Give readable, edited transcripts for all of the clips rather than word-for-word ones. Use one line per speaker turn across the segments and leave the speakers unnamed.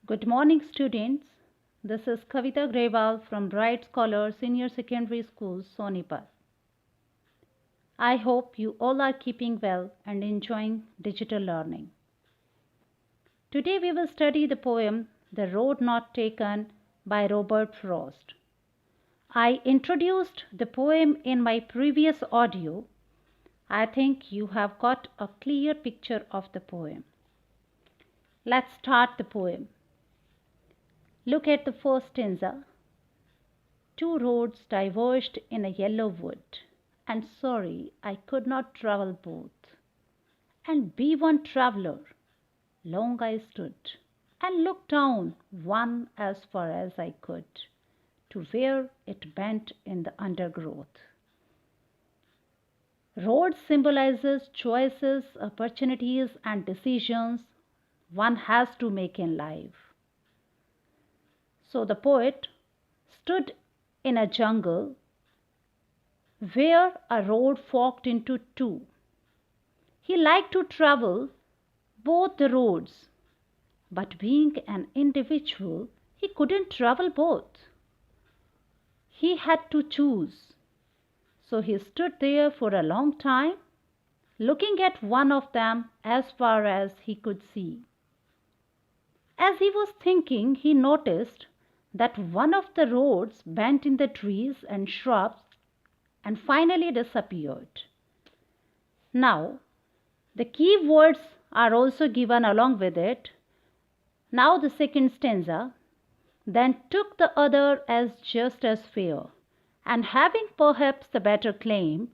Good morning, students. This is Kavita Grewal from Bright Scholar Senior Secondary School, Sonipat. I hope you all are keeping well and enjoying digital learning. Today we will study the poem The Road Not Taken by Robert Frost. I introduced the poem in my previous audio. I think you have got a clear picture of the poem. Let's start the poem. Look at the first stanza. Two roads diverged in a yellow wood, and sorry I could not travel both. And be one traveller, long I stood, and looked down one as far as I could, to where it bent in the undergrowth. Road symbolizes choices, opportunities, and decisions one has to make in life. So the poet stood in a jungle where a road forked into two. He liked to travel both the roads, but being an individual, he couldn't travel both. He had to choose. So he stood there for a long time, looking at one of them as far as he could see. As he was thinking, he noticed that one of the roads bent in the trees and shrubs and finally disappeared. Now, the key words are also given along with it. Now the second stanza, then took the other as just as fair, and having perhaps the better claim,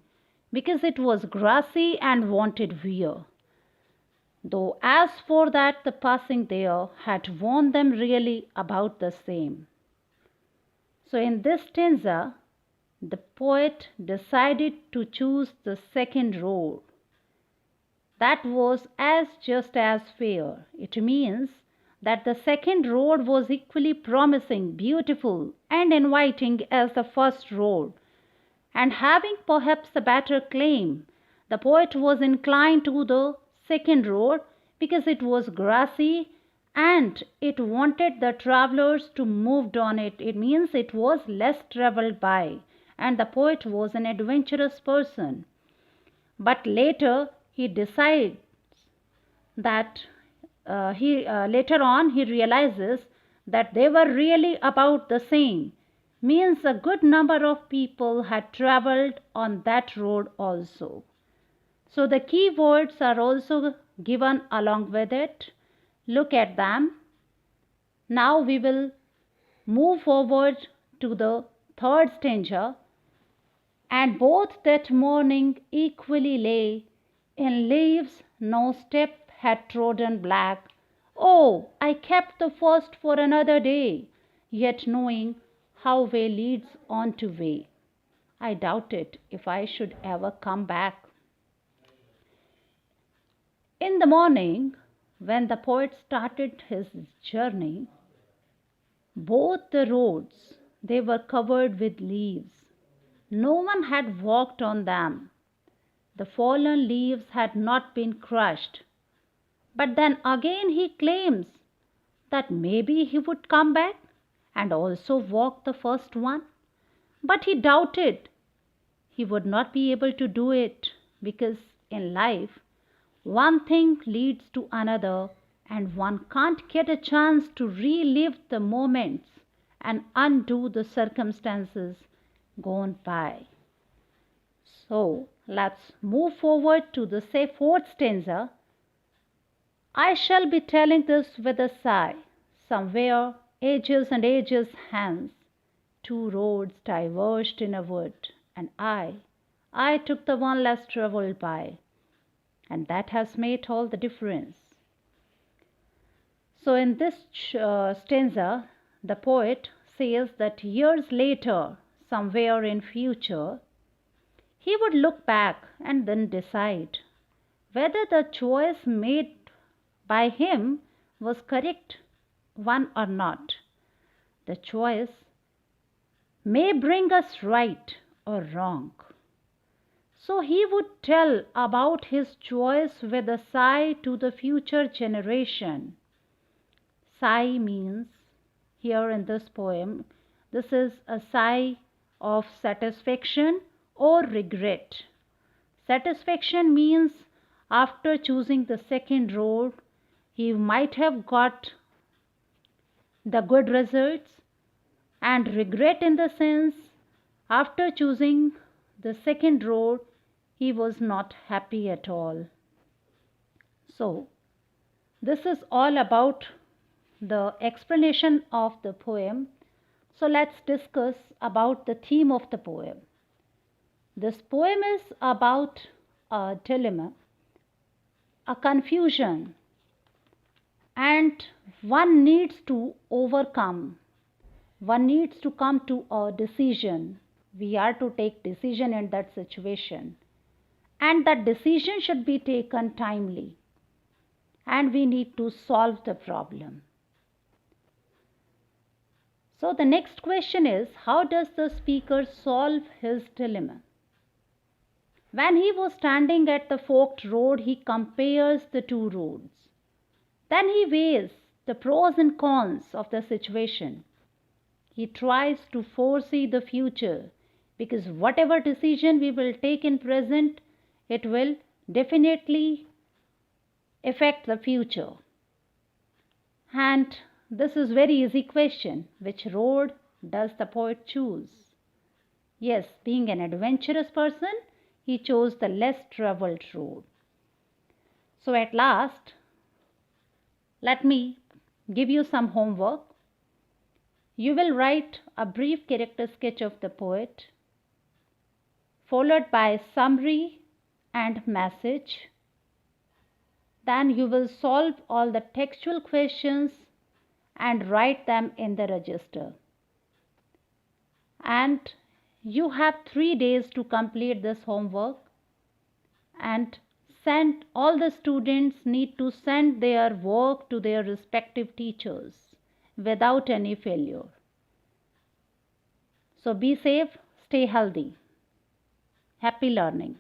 because it was grassy and wanted wear. Though as for that the passing there had warned them really about the same. So in this stanza, the poet decided to choose the second road. That was as just as fair. It means that the second road was equally promising, beautiful, and inviting as the first road. And having perhaps a better claim, the poet was inclined to the second road because it was grassy and it wanted the travelers to move on it. It means it was less traveled by, and the poet was an adventurous person. But later he decides that later on he realizes that they were really about the same. Means a good number of people had traveled on that road also. So the key words are also given along with it. Look at them. Now we will move forward to the third stanza. And both that morning equally lay in leaves no step had trodden black. Oh, I kept the first for another day, yet knowing how way leads on to way, I doubted if I should ever come back. In the morning, when the poet started his journey, both the roads they were covered with leaves. No one had walked on them. The fallen leaves had not been crushed. But then again he claims that maybe he would come back and also walk the first one. But he doubted he would not be able to do it because in life one thing leads to another and one can't get a chance to relive the moments and undo the circumstances gone by. So let's move forward to the fourth stanza. I shall be telling this with a sigh. Somewhere, ages and ages hence, two roads diverged in a wood, and I took the one less travelled by, and that has made all the difference. So in this stanza, the poet says that years later, somewhere in future, he would look back and then decide whether the choice made by him was correct one or not. The choice may bring us right or wrong. So he would tell about his choice with a sigh to the future generation, sigh means here in this poem, this is a sigh of satisfaction or regret. Satisfaction means after choosing the second road, he might have got the good results, and regret in the sense after choosing the second road, he was not happy at all. So, this is all about the explanation of the poem. So let's discuss about the theme of the poem. This poem is about a dilemma, a confusion, and one needs to overcome. One needs to come to a decision. We are to take decision in that situation. And that decision should be taken timely. And we need to solve the problem. So the next question is, how does the speaker solve his dilemma? When he was standing at the forked road, he compares the two roads. Then he weighs the pros and cons of the situation. He tries to foresee the future because whatever decision we will take in present, it will definitely affect the future. And this is very easy question. Which road does the poet choose? Yes, being an adventurous person, he chose the less traveled road. So at last, let me give you some homework. You will write a brief character sketch of the poet, followed by summary and message. Then you will solve all the textual questions and write them in the register. And you have 3 days to complete this homework, and all the students need to send their work to their respective teachers without any failure. So be safe, stay healthy. Happy learning.